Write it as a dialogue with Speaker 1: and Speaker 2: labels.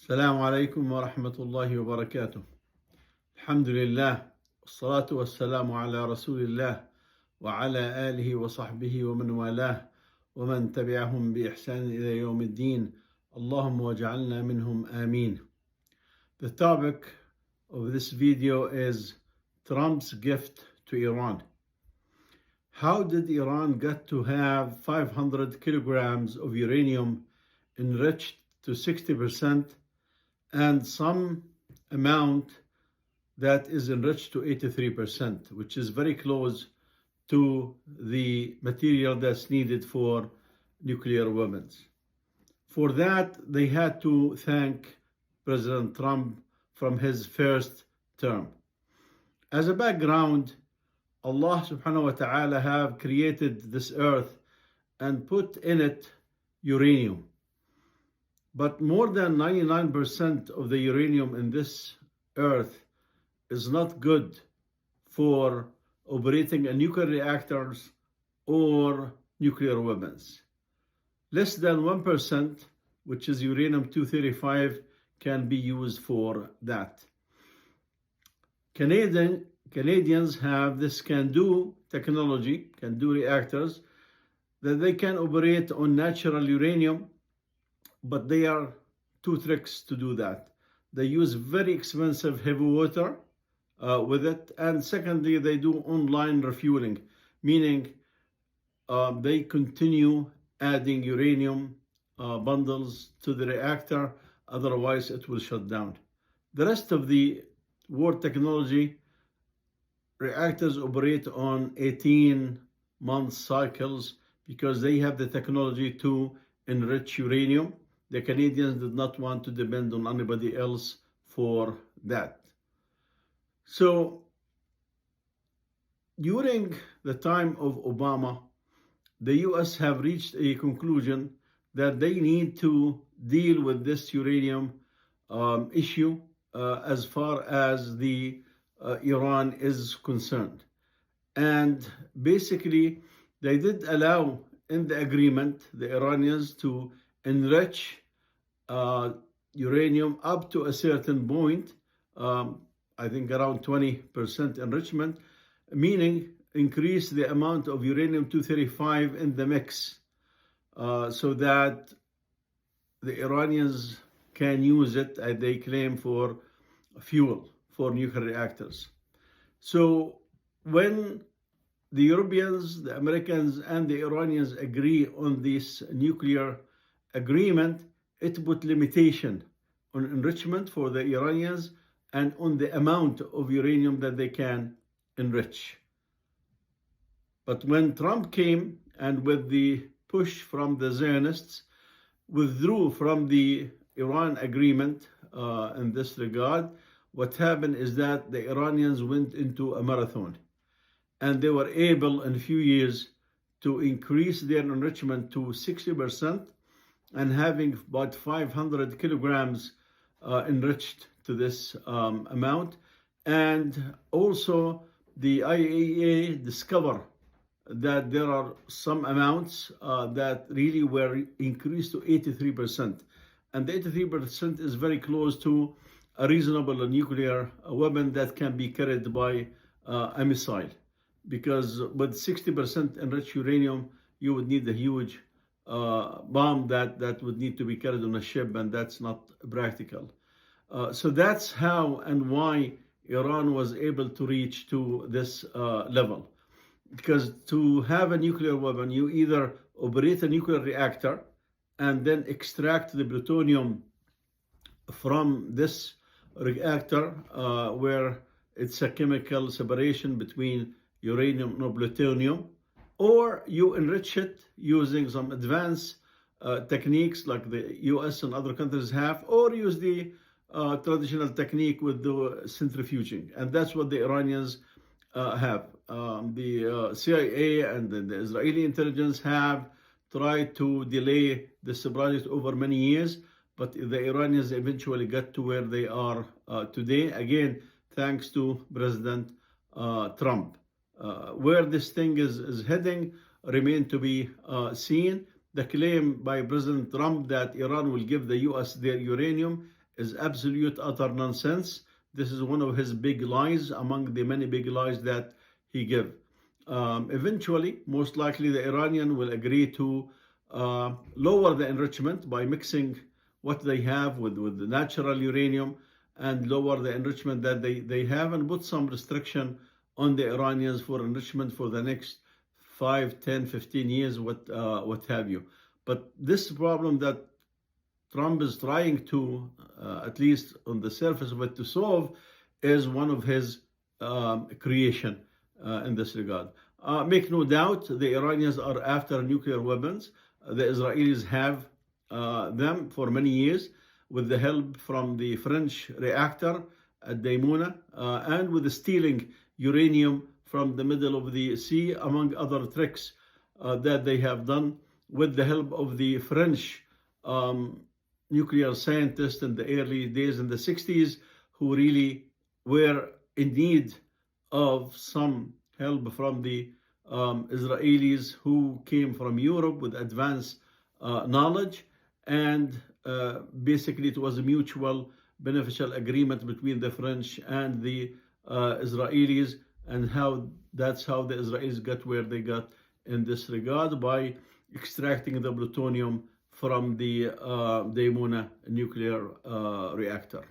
Speaker 1: السلام عليكم ورحمة الله وبركاته. الحمد لله والصلاة والسلام على رسول الله وعلى آله وصحبه ومن والاه ومن تبعهم بإحسان إلى يوم الدين. اللهم واجعلنا منهم آمين. The topic of this video is Trump's gift to Iran. How did Iran get to have 500 kilograms of uranium enriched to 60% and some amount that is enriched to 83%, which is very close to the material that's needed for nuclear weapons? For that, they had to thank President Trump from his first term. As a background, Allah subhanahu wa ta'ala have created this earth and put in it uranium. But more than 99% of the uranium in this earth is not good for operating a nuclear reactors or nuclear weapons. Less than 1%, which is uranium-235, can be used for that. Canadians have this CANDU technology, CANDU reactors, that they can operate on natural uranium, but they are two tricks to do that. They use very expensive heavy water with it, and secondly, they do online refueling, meaning they continue adding uranium bundles to the reactor, otherwise it will shut down. The rest of the world technology, reactors operate on 18-month cycles because they have the technology to enrich uranium. The Canadians did not want to depend on anybody else for that. So during the time of Obama, the US have reached a conclusion that they need to deal with this uranium issue as far as the Iran is concerned. And basically, they did allow in the agreement the Iranians to enrich uranium up to a certain point, I think around 20% enrichment, meaning increase the amount of uranium-235 in the mix so that the Iranians can use it, as they claim, for fuel for nuclear reactors. So when the Europeans, the Americans, and the Iranians agree on this nuclear agreement, it put limitation on enrichment for the Iranians and on the amount of uranium that they can enrich. But when Trump came and with the push from the Zionists, withdrew from the Iran agreement in this regard, what happened is that the Iranians went into a marathon and they were able in a few years to increase their enrichment to 60% and having about 500 kilograms enriched to this amount. And also the IAEA discovered that there are some amounts that really were increased to 83%. And the 83% is very close to a reasonable nuclear weapon that can be carried by a missile. Because with 60% enriched uranium, you would need a huge bomb that would need to be carried on a ship, and that's not practical. So that's how and why Iran was able to reach to this level. Because to have a nuclear weapon, you either operate a nuclear reactor and then extract the plutonium from this reactor where it's a chemical separation between uranium and plutonium, or you enrich it using some advanced techniques like the US and other countries have, or use the traditional technique with the centrifuging. And that's what the Iranians have. The CIA and the Israeli intelligence have tried to delay this project over many years, but the Iranians eventually got to where they are today, again, thanks to President Trump. Where this thing is heading remain to be seen. The claim by President Trump that Iran will give the US their uranium is absolute utter nonsense. This is one of his big lies among the many big lies that he gave. Eventually, most likely, the Iranian will agree to lower the enrichment by mixing what they have with the natural uranium and lower the enrichment that they have and put some restriction on the Iranians for enrichment for the next 5, 10, 15 years, what have you. But this problem that Trump is trying to, at least on the surface of it, to solve is one of his creation in this regard. Make no doubt, the Iranians are after nuclear weapons. The Israelis have them for many years with the help from the French reactor at Daimuna and with the stealing uranium from the middle of the sea, among other tricks that they have done with the help of the French nuclear scientists in the early days in the 60s, who really were in need of some help from the Israelis who came from Europe with advanced knowledge. And basically it was a mutual beneficial agreement between the French and the Israelis, and that's how the Israelis got where they got in this regard, by extracting the plutonium from the Daimuna nuclear reactor.